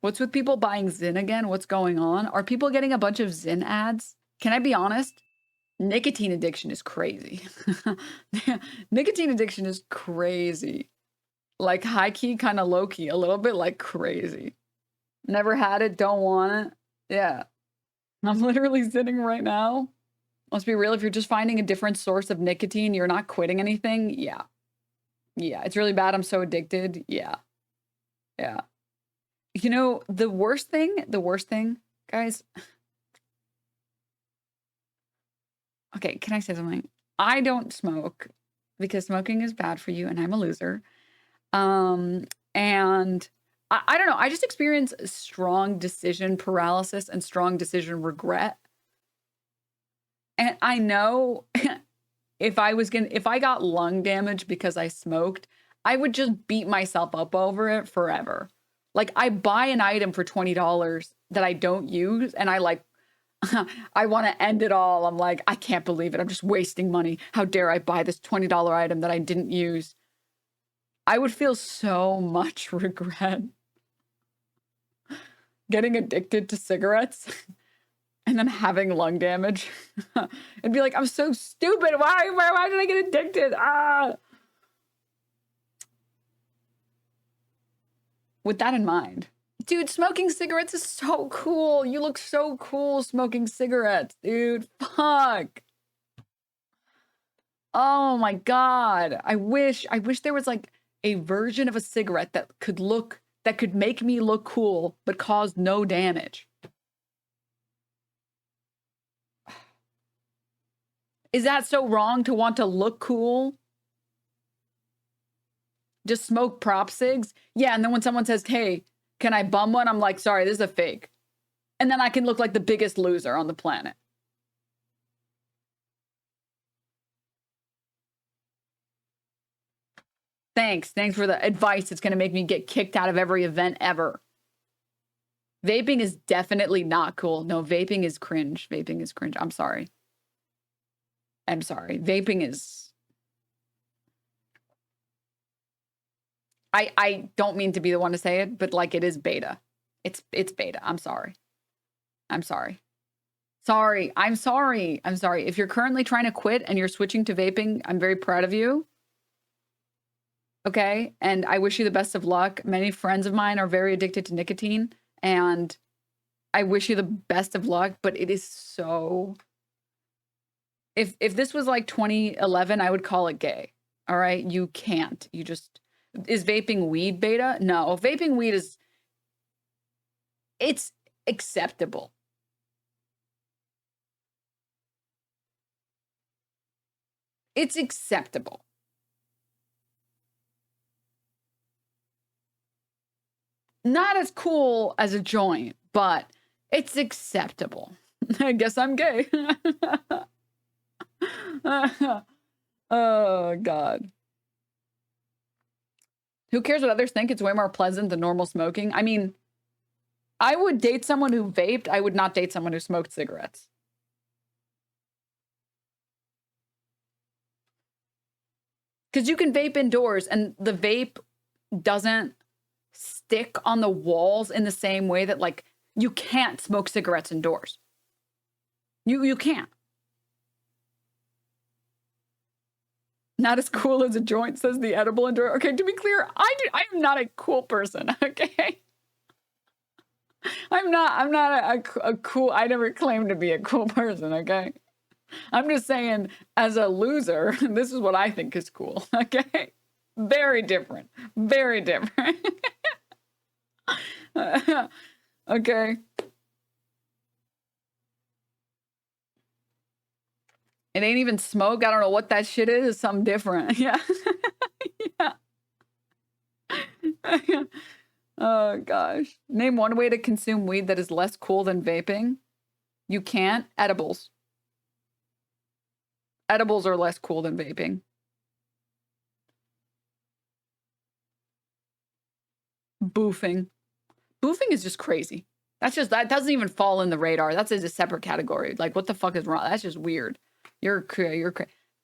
What's with people buying ZYN again? What's going on? Are people getting a bunch of ZYN ads? Can I be honest? Nicotine addiction is crazy. Nicotine addiction is crazy. Like high key, kind of low key, a little bit like crazy. Never had it, don't want it. Yeah. I'm literally sitting right now. Let's be real, if you're just finding a different source of nicotine, you're not quitting anything. Yeah. Yeah, it's really bad. I'm so addicted. Yeah. Yeah. You know, the worst thing, guys. Okay, can I say something? I don't smoke because smoking is bad for you and I'm a loser. And I don't know, I just experience strong decision paralysis and strong decision regret. And I know if I got lung damage because I smoked, I would just beat myself up over it forever. Like I buy an item for $20 that I don't use and I like, I want to end it all. I'm like, I can't believe it. I'm just wasting money. How dare I buy this $20 item that I didn't use? I would feel so much regret getting addicted to cigarettes and then having lung damage. And be like, I'm so stupid. Why did I get addicted? With that in mind, dude, smoking cigarettes is so cool. You look so cool smoking cigarettes, dude. Fuck. Oh my God. I wish there was like a version of a cigarette that could make me look cool, but cause no damage. Is that so wrong to want to look cool? Just smoke prop cigs? Yeah, and then when someone says, hey, can I bum one? I'm like, sorry, this is a fake. And then I can look like the biggest loser on the planet. Thanks for the advice. It's going to make me get kicked out of every event ever. Vaping is definitely not cool. No, vaping is cringe. Vaping is cringe. I'm sorry. Vaping is... I don't mean to be the one to say it, but like it is beta. It's beta. I'm sorry. I'm sorry. If you're currently trying to quit and you're switching to vaping, I'm very proud of you. Okay? And I wish you the best of luck. Many friends of mine are very addicted to nicotine, and I wish you the best of luck, but it is so... If this was like 2011, I would call it gay. All right? You can't. You just... Is vaping weed beta? No, vaping weed it's acceptable. It's acceptable. Not as cool as a joint, but it's acceptable. I guess I'm gay. Oh, God. Who cares what others think? It's way more pleasant than normal smoking. I mean, I would date someone who vaped. I would not date someone who smoked cigarettes. Because you can vape indoors and the vape doesn't stick on the walls in the same way that, like, you can't smoke cigarettes indoors. You can't. Not as cool as a joint, says the edible indoor. Okay, to be clear, I am not a cool person, okay? I'm not a cool, I never claimed to be a cool person, okay? I'm just saying, as a loser, this is what I think is cool, okay? Very different. Very different. Okay. It ain't even smoke. I don't know what that shit is. It's something different. Yeah. Yeah. Oh, gosh. Name one way to consume weed that is less cool than vaping. You can't. Edibles. Edibles are less cool than vaping. Boofing. Boofing is just crazy. That doesn't even fall in the radar. That's a separate category. Like, what the fuck is wrong? That's just weird. You're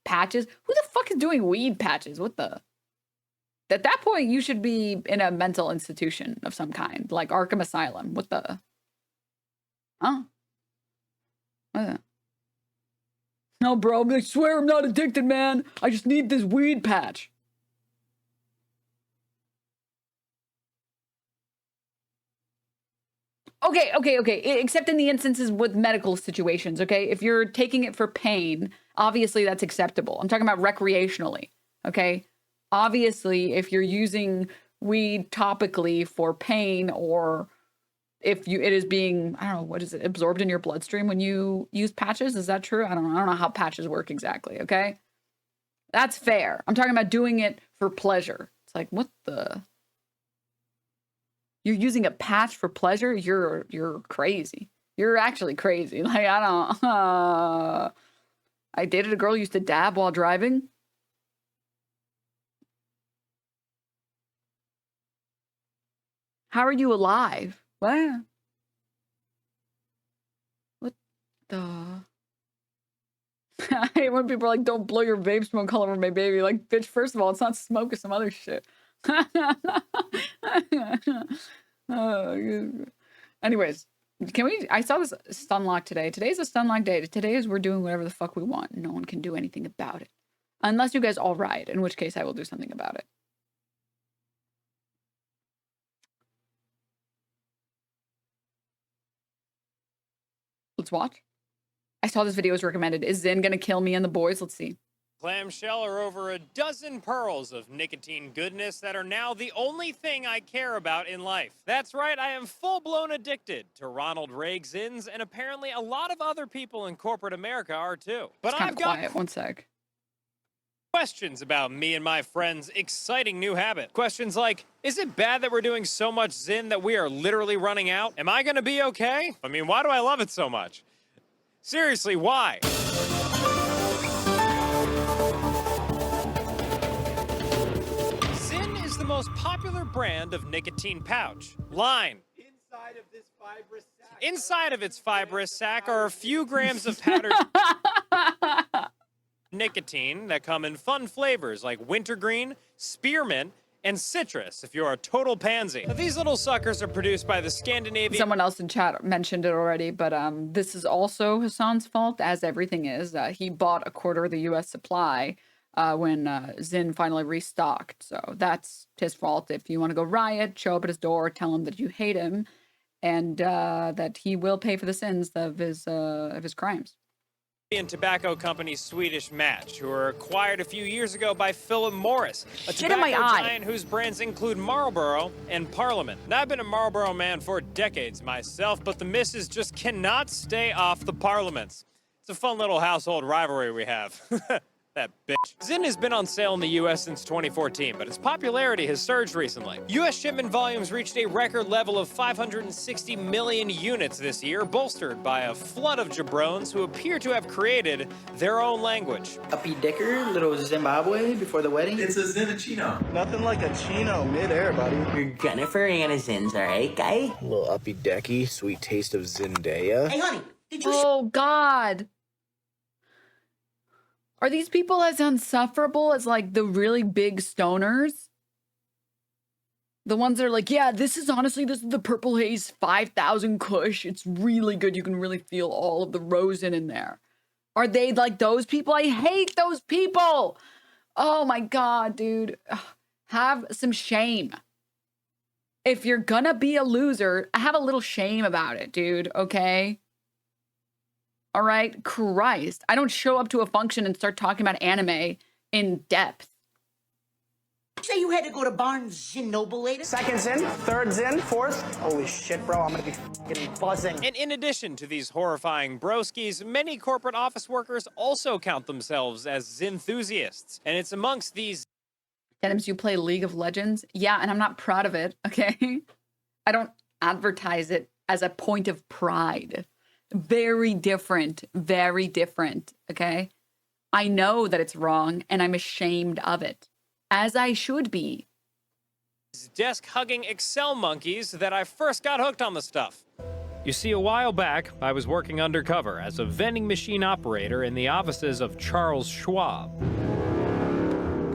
patches. Who the fuck is doing weed patches? What the? At that point, you should be in a mental institution of some kind, like Arkham Asylum. What the? Huh? What? No, bro, I swear I'm not addicted, man. I just need this weed patch. Okay. Except in the instances with medical situations, okay? If you're taking it for pain, obviously that's acceptable. I'm talking about recreationally, okay? Obviously, if you're using weed topically for pain, or if it is being, I don't know, what is it, absorbed in your bloodstream when you use patches? Is that true? I don't know how patches work exactly, okay? That's fair. I'm talking about doing it for pleasure. It's like, what the? You're using a patch for pleasure? You're crazy. You're actually crazy. Like, I don't, I dated a girl who used to dab while driving. How are you alive? What? What the? I hate when people are like, don't blow your vape smoke all over my baby. Like, bitch, first of all, it's not smoke, it's some other shit. Anyways, I saw this Stunlock today. Today's a Stunlock day. Today is we're doing whatever the fuck we want. No one can do anything about it. Unless you guys all riot, in which case I will do something about it. Let's watch. I saw this video was recommended. Is ZYN gonna kill me and the boys? Let's see. Clamshell are over a dozen pearls of nicotine goodness that are now the only thing I care about in life. That's right, I am full-blown addicted to Ronald Reagan ZYNs, and apparently a lot of other people in corporate America are too. But I've got quiet. One sec. Questions about me and my friend's exciting new habit. Questions like, is it bad that we're doing so much ZYN that we are literally running out? Am I gonna be okay? I mean, why do I love it so much? Seriously, why? ZYN is the most popular brand of nicotine pouch. Line. Inside of its fibrous sac are a few grams of powdered nicotine that come in fun flavors like wintergreen, spearmint, and citrus if you're a total pansy. Now, these little suckers are produced by the Scandinavian... Someone else in chat mentioned it already, but this is also Hassan's fault, as everything is. He bought a quarter of the U.S. supply when ZYN finally restocked. So that's his fault. If you want to go riot, show up at his door, tell him that you hate him, and that he will pay for the sins of his crimes. Tobacco company Swedish Match, who were acquired a few years ago by Philip Morris, a Shit in my tobacco eye. giant whose brands include Marlboro and Parliament. Now, I've been a Marlboro man for decades myself, but the missus just cannot stay off the Parliaments. It's a fun little household rivalry we have. That bitch. ZYN has been on sale in the U.S. since 2014, but its popularity has surged recently. U.S. shipment volumes reached a record level of 560 million units this year, bolstered by a flood of jabrones who appear to have created their own language. Uppy Dicker, little Zimbabwe before the wedding. It's a Zinachino. Nothing like a chino midair, buddy. You're Jennifer Aniston's, alright, guy? A little uppy decky, sweet taste of Zendaya. Hey, honey, did you Oh, God. Are these people as insufferable as, like, the really big stoners? The ones that are like, yeah, this is the Purple Haze 5000 Kush. It's really good. You can really feel all of the rosin in there. Are they like those people? I hate those people. Oh, my God, dude. Ugh. Have some shame. If you're gonna be a loser, have a little shame about it, dude, okay? All right, Christ. I don't show up to a function and start talking about anime in depth. say you had to go to Barnes & Noble later? Second ZYN, third ZYN, fourth. Holy shit, bro, I'm gonna be fucking buzzing. And in addition to these horrifying broskies, many corporate office workers also count themselves as ZYN enthusiasts. And it's amongst these... Denims, you play League of Legends? Yeah, and I'm not proud of it, okay? I don't advertise it as a point of pride. Very different, okay? I know that it's wrong, and I'm ashamed of it, as I should be. Desk-hugging Excel monkeys that I first got hooked on the stuff. You see, a while back, I was working undercover as a vending machine operator in the offices of Charles Schwab.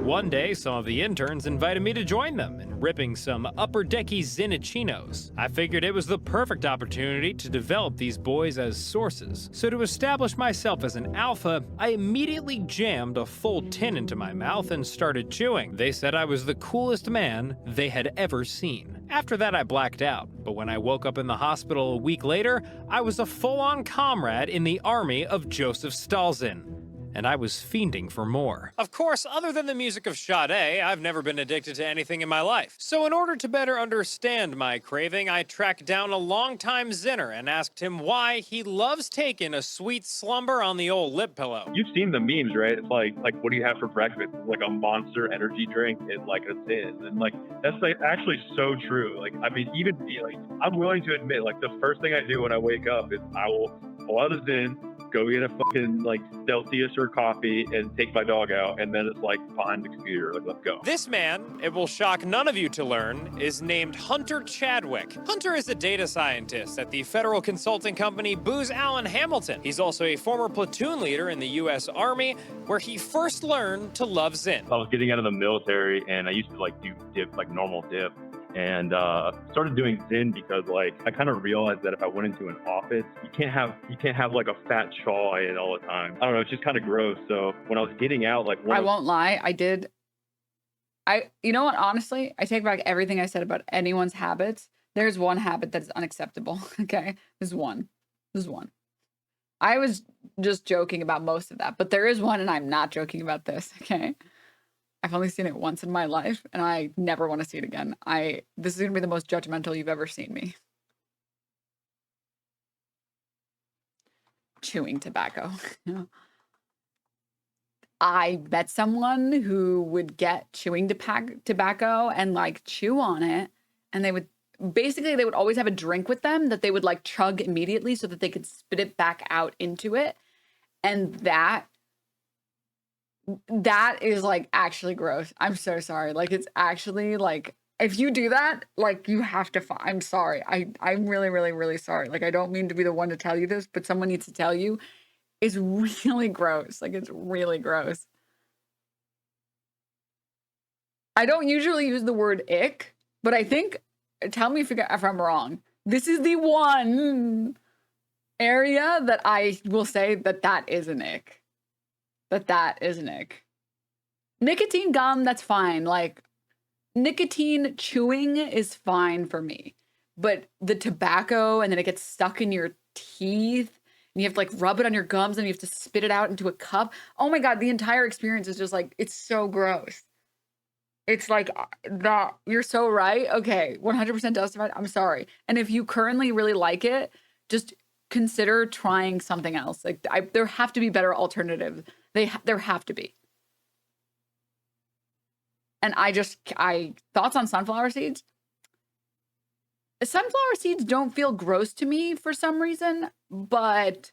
One day, some of the interns invited me to join them in ripping some upper decky Zinnichinos. I figured it was the perfect opportunity to develop these boys as sources. So to establish myself as an alpha, I immediately jammed a full tin into my mouth and started chewing. They said I was the coolest man they had ever seen. After that, I blacked out, but when I woke up in the hospital a week later, I was a full-on comrade in the army of Joseph Stalin. And I was fiending for more. Of course, other than the music of Sade, I've never been addicted to anything in my life. So in order to better understand my craving, I tracked down a longtime Zinner and asked him why he loves taking a sweet slumber on the old lip pillow. You've seen the memes, right? It's like what do you have for breakfast? It's like a Monster energy drink is like a Zyn. And like, that's like actually so true. Like, I mean, even like, I'm willing to admit, like the first thing I do when I wake up is I will pull out a Zyn, go get a fucking like Celsius or coffee and take my dog out, and then it's like behind the computer, like let's go. This man, it will shock none of you to learn, is named Hunter Chadwick. Hunter is a data scientist at the federal consulting company Booz Allen Hamilton. He's also a former platoon leader in the U.S. Army, where he first learned to love Zyn. I was getting out of the military, and I used to like do dip, like normal dip. And started doing Zyn because like I kind of realized that if I went into an office, you can't have like a fat chaw in all the time. I don't know, it's just kind of gross. So when I was getting out, like I won't lie, you know what, honestly, I take back everything I said about anyone's habits. There's one habit that is unacceptable. Okay, there's one. I was just joking about most of that, but there is one, and I'm not joking about this. Okay. I've only seen it once in my life, and I never want to see it again. This is going to be the most judgmental you've ever seen me. Chewing tobacco. I met someone who would get chewing tobacco and like chew on it, and they would always have a drink with them that they would like chug immediately so that they could spit it back out into it. And that is like actually gross. I'm so sorry. Like, it's actually like, if you do that, like you have to, I'm sorry. I'm really, really, really sorry. Like, I don't mean to be the one to tell you this, but someone needs to tell you. It's really gross. Like, it's really gross. I don't usually use the word ick, but I think, tell me if I'm wrong. This is the one area that I will say that is an ick. That is an ick. Nicotine gum, that's fine. Like, nicotine chewing is fine for me. But the tobacco, and then it gets stuck in your teeth, and you have to like rub it on your gums, and you have to spit it out into a cup. Oh my God, the entire experience is just like, it's so gross. It's like, you're so right. Okay, 100% justified. I'm sorry. And if you currently really like it, just consider trying something else. Like, there have to be better alternatives. There have to be. And thoughts on sunflower seeds? Sunflower seeds don't feel gross to me for some reason, but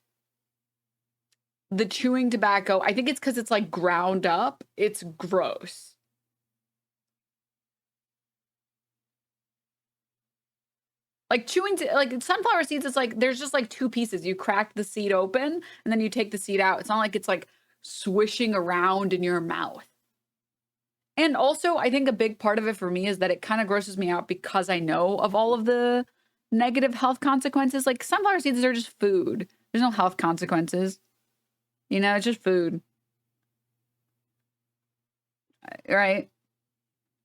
the chewing tobacco, I think it's because it's like ground up. It's gross. Like like sunflower seeds, it's like, there's just like two pieces. You crack the seed open and then you take the seed out. It's not like it's like swishing around in your mouth. And also, I think a big part of it for me is that it kind of grosses me out because I know of all of the negative health consequences. Like, sunflower seeds are just food. There's no health consequences. You know, it's just food. Right?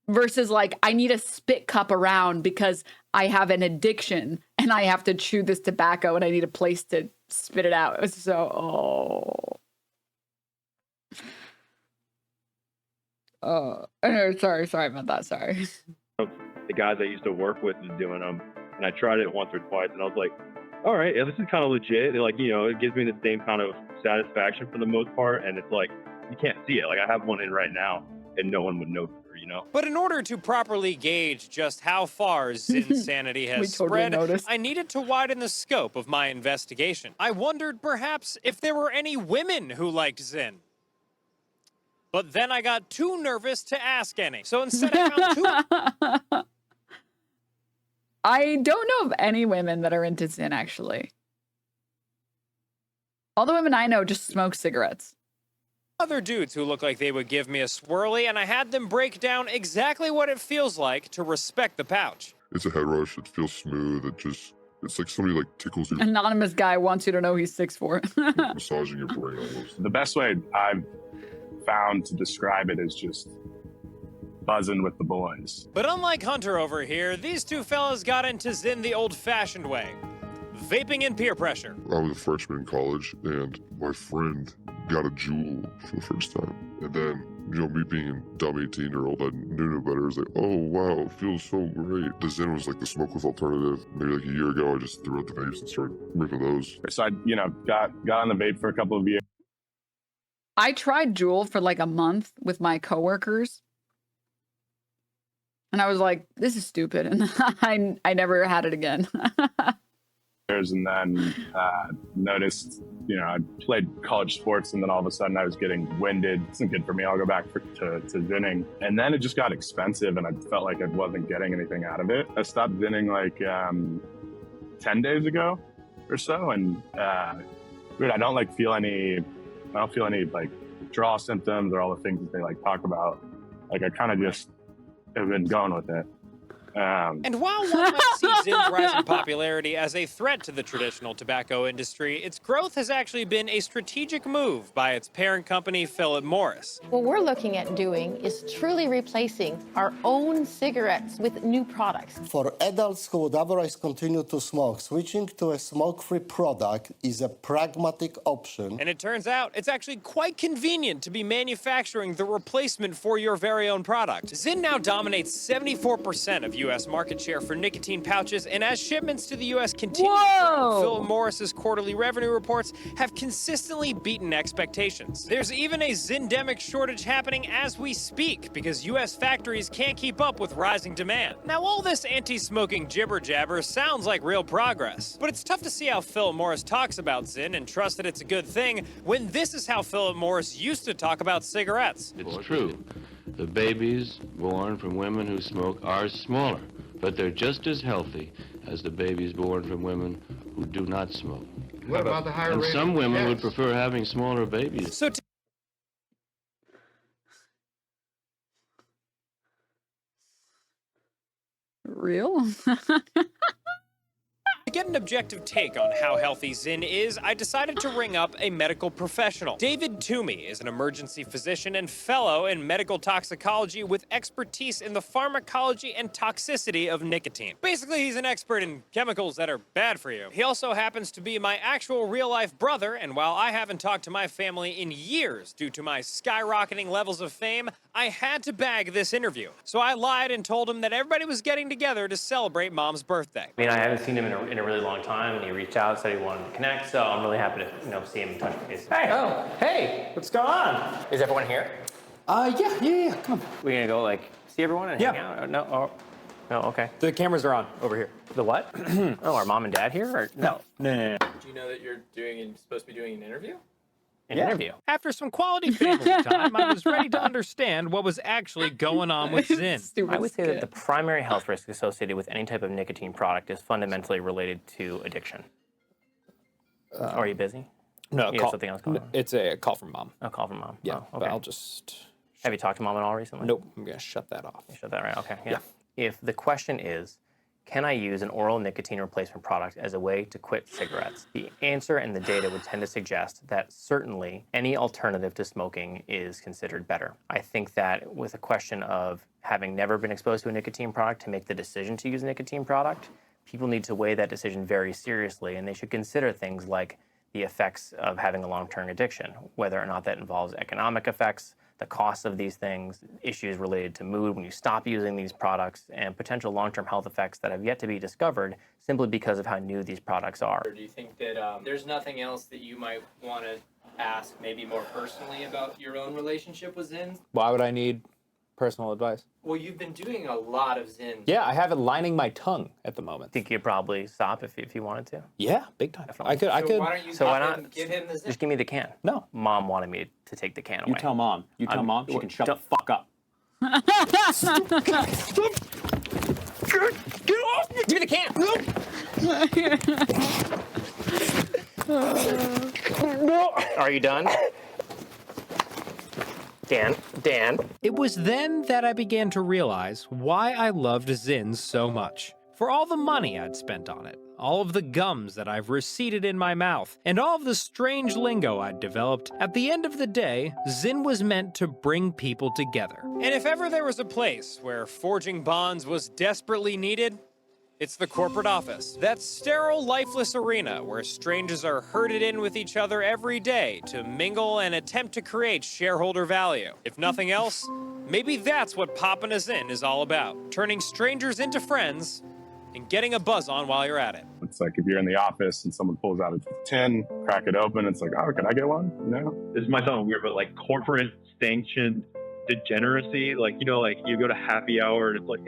Versus like, I need a spit cup around because I have an addiction and I have to chew this tobacco and I need a place to spit it out. It's so, sorry about that. Sorry. The guys I used to work with is doing them, and I tried it once or twice, and I was like, all right, yeah, this is kind of legit. Like, you know, it gives me the same kind of satisfaction for the most part, and it's like, you can't see it. Like, I have one in right now, and no one would know. You know? But in order to properly gauge just how far Zinsanity has spread, I needed to widen the scope of my investigation. I wondered perhaps if there were any women who liked Zyn. But then I got too nervous to ask any. So instead I found two... I don't know of any women that are into Zyn, actually. All the women I know just smoke cigarettes. other dudes who look like they would give me a swirly, and I had them break down exactly what it feels like to respect the pouch. It's a head rush. It feels smooth. It's like somebody like tickles your Anonymous guy wants you to know he's 6'4". massaging your brain almost. The best way I've found to describe it is just buzzing with the boys. But unlike Hunter over here, these two fellas got into ZYN the old-fashioned way. Vaping and peer pressure. I was a freshman in college, and my friend got a Juul for the first time. And then, me being a dumb 18-year-old, I knew no better. I was like, oh, wow, it feels so great. The ZYN was like the smokeless alternative. Maybe like a year ago, I just threw out the vapes and started ripping those. So I, got on the vape for a couple of years. I tried Juul for like a month with my coworkers. And I was like, this is stupid. And I never had it again. And then noticed, I played college sports, and then all of a sudden I was getting winded. It's not good for me. I'll go back to ZYNning. And then it just got expensive, and I felt like I wasn't getting anything out of it. I stopped ZYNning like 10 days ago or so, and I don't feel any like withdrawal symptoms or all the things that they like talk about. Like I kind of just have been going with it. And while one might see ZYN's rise in popularity as a threat to the traditional tobacco industry, its growth has actually been a strategic move by its parent company, Philip Morris. What we're looking at doing is truly replacing our own cigarettes with new products. For adults who would otherwise continue to smoke, switching to a smoke-free product is a pragmatic option. And it turns out it's actually quite convenient to be manufacturing the replacement for your very own product. ZYN now dominates 74% of U.S. market share for nicotine pouches, and as shipments to the U.S. continue to grow, Philip Morris's quarterly revenue reports have consistently beaten expectations. There's even a ZYN-demic shortage happening as we speak because U.S. factories can't keep up with rising demand. Now, all this anti-smoking jibber-jabber sounds like real progress, but it's tough to see how Philip Morris talks about ZYN and trust that it's a good thing when this is how Philip Morris used to talk about cigarettes. It's true. The babies born from women who smoke are smaller, but they're just as healthy as the babies born from women who do not smoke. What about the higher and rate some of women would deaths? prefer having smaller babies. So Real? to get an objective take on how healthy ZYN is, I decided to ring up a medical professional. David Toomey is an emergency physician and fellow in medical toxicology with expertise in the pharmacology and toxicity of nicotine. Basically, he's an expert in chemicals that are bad for you. He also happens to be my actual real-life brother, and while I haven't talked to my family in years due to my skyrocketing levels of fame, I had to bag this interview. So I lied and told him that everybody was getting together to celebrate Mom's birthday. I mean, I haven't seen him in a really long time, and he reached out, said he wanted to connect, so I'm really happy to, see him and touch base. Hey! Oh, hey! What's going on? Is everyone here? Yeah, come on. We gonna go, see everyone and hang out? No? Oh, no, okay. The cameras are on over here. The what? Oh, are Mom and Dad here? Or no? No. Do you know that you're supposed to be doing an interview? An interview. After some quality family time, I was ready to understand what was actually going on with ZYN. I would say that the primary health risk associated with any type of nicotine product is fundamentally related to addiction. Are you busy? No, you have something else going on? It's a call from Mom. A call from Mom. Yeah, oh, okay. but I'll just... Have you talked to Mom at all recently? Nope, I'm going to shut that off. You shut that right, okay. Yeah. If the question is, can I use an oral nicotine replacement product as a way to quit cigarettes? The answer and the data would tend to suggest that certainly any alternative to smoking is considered better. I think that with a question of having never been exposed to a nicotine product to make the decision to use a nicotine product, people need to weigh that decision very seriously, and they should consider things like the effects of having a long-term addiction, whether or not that involves economic effects, the cost of these things, issues related to mood when you stop using these products, and potential long-term health effects that have yet to be discovered simply because of how new these products are. Or do you think that there's nothing else that you might want to ask maybe more personally about your own relationship with ZYN? Why would I need personal advice? Well, you've been doing a lot of ZYN. Yeah, I have it lining my tongue at the moment. Think you'd probably stop if you wanted to? Yeah, big time. Definitely. I could. Why don't you give him the ZYN? Just give me the can. No. Mom wanted me to take the can away. You tell Mom. You tell Mom she can shut the fuck up. Get off me! Give me the can! Are you done? Dan. It was then that I began to realize why I loved ZYN so much. For all the money I'd spent on it, all of the gums that I've receded in my mouth, and all of the strange lingo I'd developed, at the end of the day, ZYN was meant to bring people together. And if ever there was a place where forging bonds was desperately needed, it's the corporate office. That sterile, lifeless arena where strangers are herded in with each other every day to mingle and attempt to create shareholder value. If nothing else, maybe that's what poppin' a ZYN is all about. Turning strangers into friends and getting a buzz on while you're at it. It's like if you're in the office and someone pulls out a tin, crack it open, it's like, oh, can I get one? No. This might sound weird, but like corporate sanctioned degeneracy, like, you know, like you go to happy hour and it's like,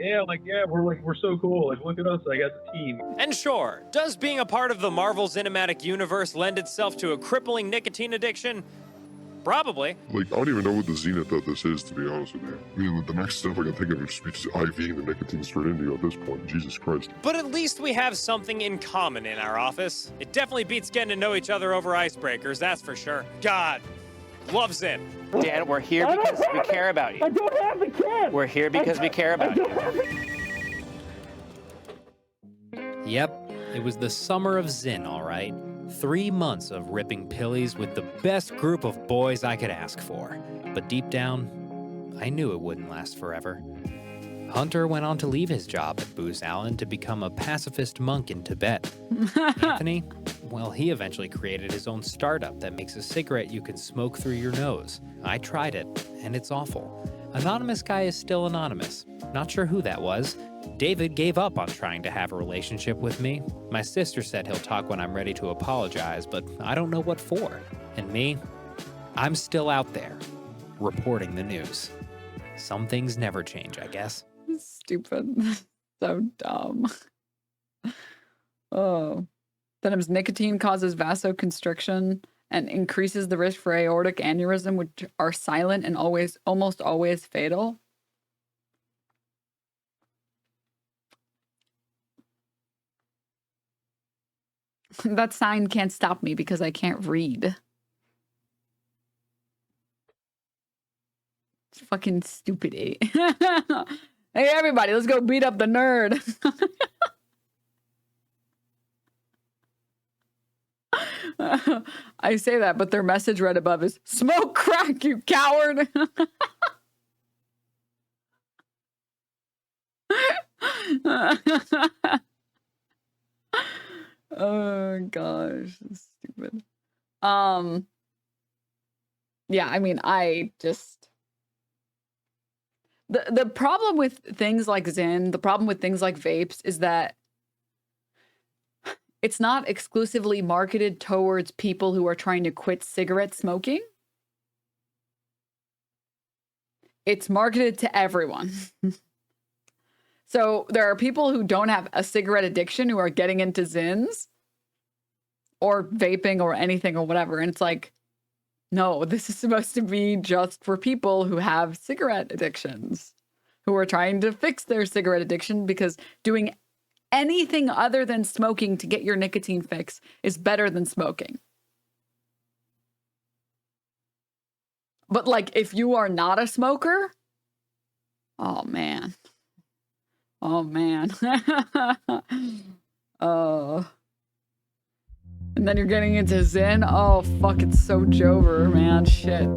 we're so cool, like look at us, like as a team. And sure, does being a part of the Marvel Cinematic Universe lend itself to a crippling nicotine addiction? Probably. Like, I don't even know what the zenith of this is, to be honest with you. I mean, the next step I can think of is just IVing the nicotine straight into you at this point. Jesus Christ. But at least we have something in common in our office. It definitely beats getting to know each other over icebreakers, that's for sure. God, love ZYN. Dan, we're here because we care about you. I don't have the can. We're here because we care about you. Yep, it was the summer of ZYN, all right. 3 months of ripping pillies with the best group of boys I could ask for. But deep down, I knew it wouldn't last forever. Hunter went on to leave his job at Booz Allen to become a pacifist monk in Tibet. Anthony, well, he eventually created his own startup that makes a cigarette you can smoke through your nose. I tried it, and it's awful. Anonymous guy is still anonymous. Not sure who that was. David gave up on trying to have a relationship with me. My sister said he'll talk when I'm ready to apologize, but I don't know what for. And me, I'm still out there, reporting the news. Some things never change, I guess. Stupid. So dumb. Oh. Denim's nicotine causes vasoconstriction and increases the risk for aortic aneurysm, which are silent and almost always fatal. That sign can't stop me because I can't read. It's fucking stupid. Hey, everybody, let's go beat up the nerd. I say that, but their message right above is, smoke crack, you coward. Oh gosh, that's stupid. Yeah, I mean, I just the problem with things like ZYN, the problem with things like vapes is that it's not exclusively marketed towards people who are trying to quit cigarette smoking. It's marketed to everyone. So there are people who don't have a cigarette addiction who are getting into ZYNs or vaping or anything or whatever. And it's like, no, this is supposed to be just for people who have cigarette addictions, who are trying to fix their cigarette addiction, because doing anything other than smoking to get your nicotine fix is better than smoking. But like, if you are not a smoker, oh man. Oh man. Oh. And then you're getting into ZYN. Oh fuck, it's so Jover, man. Shit.